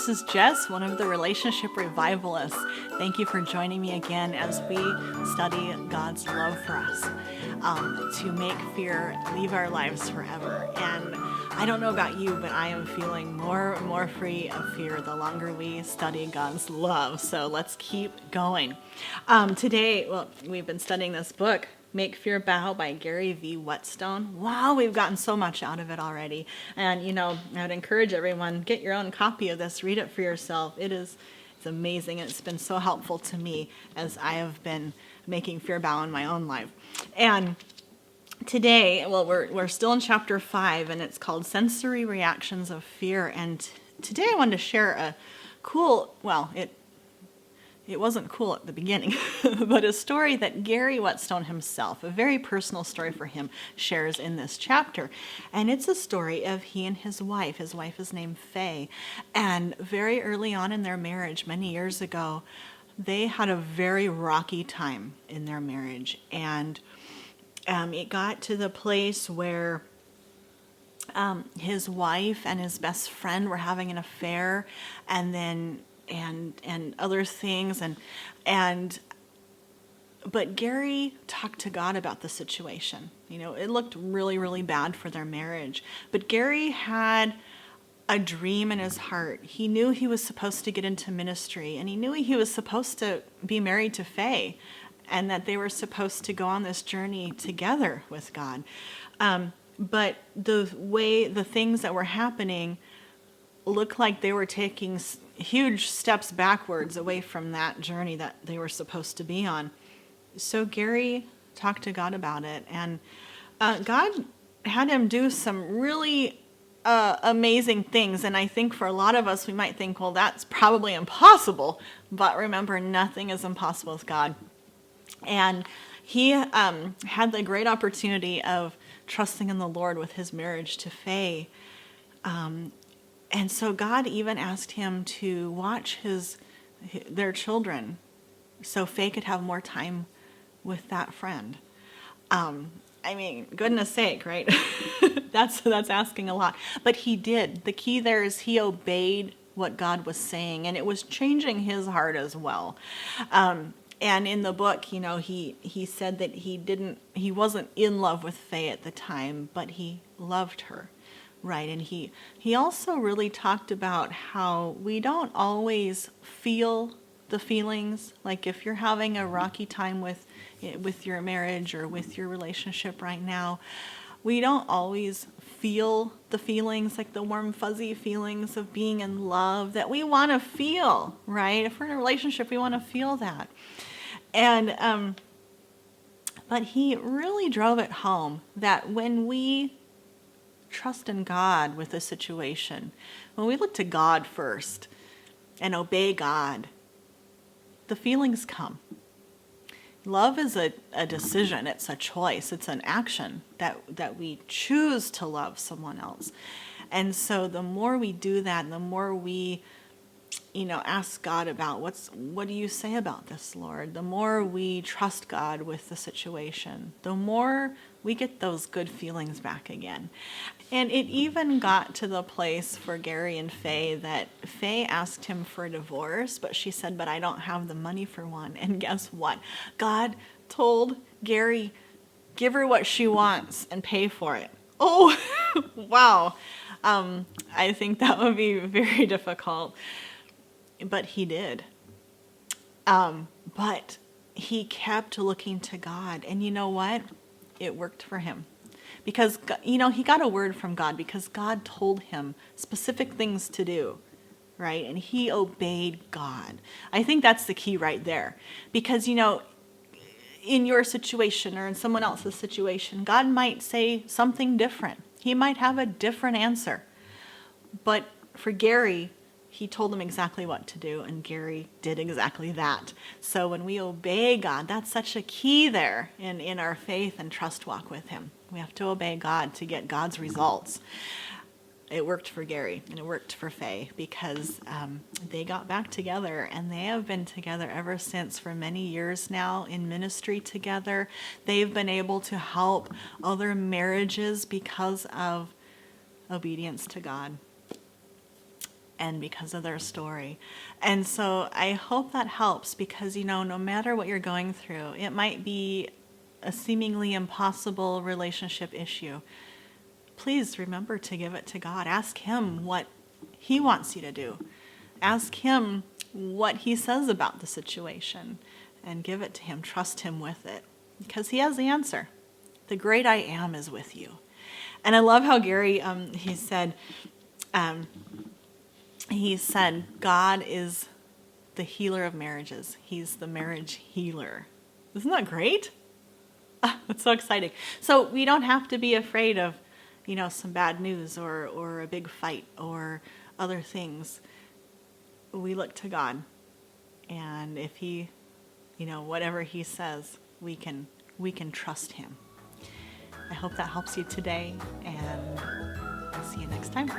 this is Jess, one of the relationship revivalists. Thank you for joining me again as we study God's love for us, to make fear leave our lives forever. And I don't know about you, but I am feeling more and more free of fear the longer we study God's love. So let's keep going. Today, we've been studying this book, Make Fear Bow by Gary V. Whetstone. Wow, we've gotten so much out of it already. And, I would encourage everyone, get your own copy of this, read it for yourself. It's amazing, and it's been so helpful to me as I have been making fear bow in my own life. And today, we're still in chapter 5, and it's called Sensory Reactions of Fear. And today I wanted to share a cool, it wasn't cool at the beginning, but a story that Gary Whetstone himself, a very personal story for him, shares in this chapter. And it's a story of he and his wife. His wife is named Faye. And very early on in their marriage, many years ago, they had a very rocky time in their marriage. And it got to the place where his wife and his best friend were having an affair, and other things, but Gary talked to God about the situation. It looked really, really bad for their marriage. But Gary had a dream in his heart. He knew he was supposed to get into ministry, and he knew he was supposed to be married to Faye, and that they were supposed to go on this journey together with God. But the things that were happening looked like they were taking huge steps backwards away from that journey that they were supposed to be on. So Gary talked to God about it, and God had him do some really amazing things. And I think for a lot of us, we might think, well, that's probably impossible. But remember, nothing is impossible with God. And he had the great opportunity of trusting in the Lord with his marriage to Faye. And so God even asked him to watch their children so Faye could have more time with that friend. Goodness sake, right? That's asking a lot. But he did. The key there is he obeyed what God was saying, and it was changing his heart as well. And in the book, he said that he wasn't in love with Faye at the time, but he loved her. Right, and he also really talked about how we don't always feel the feelings. Like if you're having a rocky time with your marriage or with your relationship right now, we don't always feel the feelings, like the warm, fuzzy feelings of being in love that we want to feel, right? If we're in a relationship, we want to feel that. And but he really drove it home that when we trust in God with a situation, when we look to God first and obey God, the feelings come. Love is a decision. It's a choice. It's an action that we choose to love someone else. And so the more we do that, the more we ask God about what do you say about this, Lord? The more we trust God with the situation, the more we get those good feelings back again. And it even got to the place for Gary and Faye that Faye asked him for a divorce, but she said, but I don't have the money for one. And guess what? God told Gary, give her what she wants and pay for it. Oh, wow. I think that would be very difficult. But he did. But he kept looking to God. And you know what? It worked for him. Because, he got a word from God because God told him specific things to do, right? And he obeyed God. I think that's the key right there. Because, in your situation or in someone else's situation, God might say something different. He might have a different answer. But for Gary, he told him exactly what to do, and Gary did exactly that. So when we obey God, that's such a key there in our faith and trust walk with him. We have to obey God to get God's results. It worked for Gary, and it worked for Faye because they got back together, and they have been together ever since for many years now in ministry together. They've been able to help other marriages because of obedience to God. and because of their story. And so I hope that helps, because, no matter what you're going through, it might be a seemingly impossible relationship issue. Please remember to give it to God. Ask Him what He wants you to do. Ask Him what He says about the situation and give it to Him. Trust Him with it, because He has the answer. The great I am is with you. And I love how Gary, he said, God is the healer of marriages. He's the marriage healer. Isn't that great? It's so exciting. So we don't have to be afraid of, some bad news or a big fight or other things. We look to God, and if He, whatever He says, we can trust Him. I hope that helps you today, and I'll see you next time.